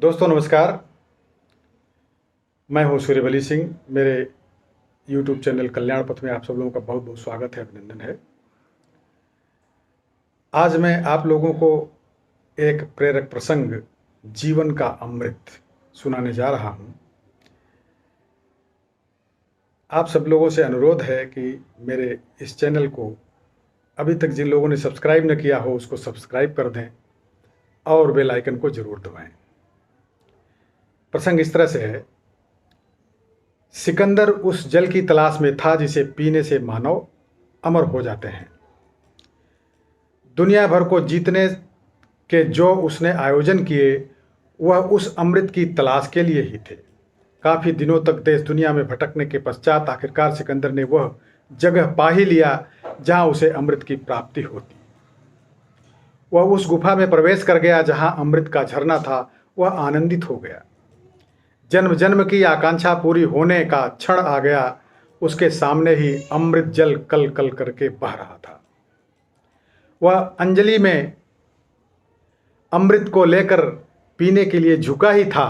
दोस्तों नमस्कार। मैं हूं सूर्यवली सिंह। मेरे YouTube चैनल कल्याण पथ में आप सब लोगों का बहुत बहुत स्वागत है, अभिनंदन है। आज मैं आप लोगों को एक प्रेरक प्रसंग जीवन का अमृत सुनाने जा रहा हूं। आप सब लोगों से अनुरोध है कि मेरे इस चैनल को अभी तक जिन लोगों ने सब्सक्राइब न किया हो उसको सब्सक्राइब कर दें और बेल आइकन को जरूर दबाएं। प्रसंग इस तरह से है। सिकंदर उस जल की तलाश में था जिसे पीने से मानव अमर हो जाते हैं। दुनिया भर को जीतने के जो उसने आयोजन किए वह उस अमृत की तलाश के लिए ही थे। काफ़ी दिनों तक देश दुनिया में भटकने के पश्चात आखिरकार सिकंदर ने वह जगह पा ही लिया जहां उसे अमृत की प्राप्ति होती। वह उस गुफा में प्रवेश कर गया जहां अमृत का झरना था। वह आनंदित हो गया। जन्म जन्म की आकांक्षा पूरी होने का क्षण आ गया। उसके सामने ही अमृत जल कल कल करके बह रहा था। वह अंजलि में अमृत को लेकर पीने के लिए झुका ही था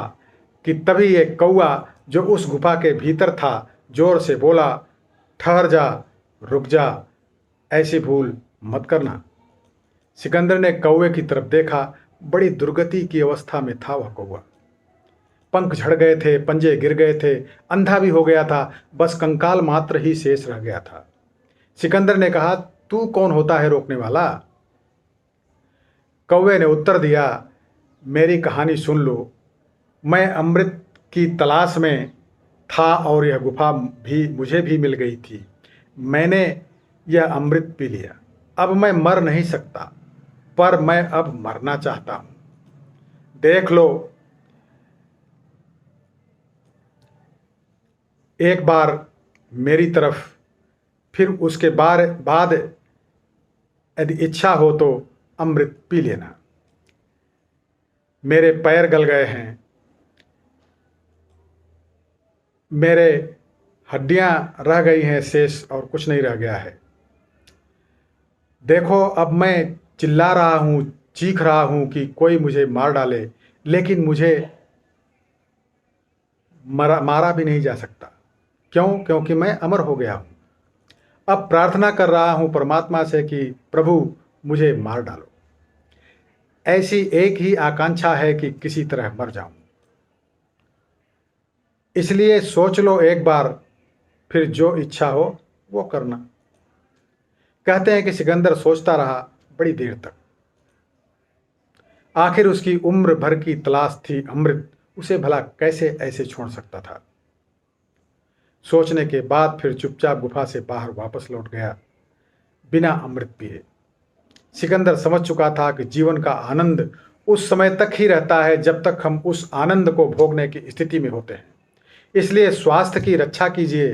कि तभी एक कौवा जो उस गुफा के भीतर था जोर से बोला, ठहर जा, रुक जा, ऐसी भूल मत करना। सिकंदर ने कौवे की तरफ देखा। बड़ी दुर्गति की अवस्था में था वह कौवा। पंख झड़ गए थे, पंजे गिर गए थे, अंधा भी हो गया था, बस कंकाल मात्र ही शेष रह गया था। सिकंदर ने कहा, तू कौन होता है रोकने वाला? कौवे ने उत्तर दिया, मेरी कहानी सुन लो। मैं अमृत की तलाश में था और यह गुफा भी मुझे भी मिल गई थी। मैंने यह अमृत पी लिया। अब मैं मर नहीं सकता, पर मैं अब मरना चाहता हूं। देख लो, एक बार मेरी तरफ, फिर उसके बाद यदि इच्छा हो तो अमृत पी लेना। मेरे पैर गल गए हैं, मेरे हड्डियां रह गई हैं शेष और कुछ नहीं रह गया है। देखो, अब मैं चिल्ला रहा हूं, चीख रहा हूं कि कोई मुझे मार डाले, लेकिन मुझे मारा भी नहीं जा सकता। क्यों? क्योंकि मैं अमर हो गया हूं। अब प्रार्थना कर रहा हूं परमात्मा से कि प्रभु मुझे मार डालो। ऐसी एक ही आकांक्षा है कि किसी तरह मर जाऊं। इसलिए सोच लो एक बार, फिर जो इच्छा हो वो करना। कहते हैं कि सिकंदर सोचता रहा बड़ी देर तक। आखिर उसकी उम्र भर की तलाश थी अमृत, उसे भला कैसे ऐसे छोड़ सकता था। सोचने के बाद फिर चुपचाप गुफा से बाहर वापस लौट गया, बिना अमृत पिए। सिकंदर समझ चुका था कि जीवन का आनंद उस समय तक ही रहता है जब तक हम उस आनंद को भोगने की स्थिति में होते हैं। इसलिए स्वास्थ्य की रक्षा कीजिए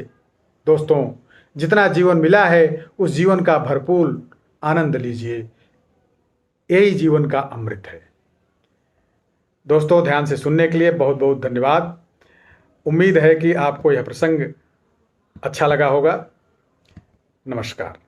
दोस्तों। जितना जीवन मिला है उस जीवन का भरपूर आनंद लीजिए। यही जीवन का अमृत है। दोस्तों, ध्यान से सुनने के लिए बहुत बहुत धन्यवाद। उम्मीद है कि आपको यह प्रसंग अच्छा लगा होगा। नमस्कार।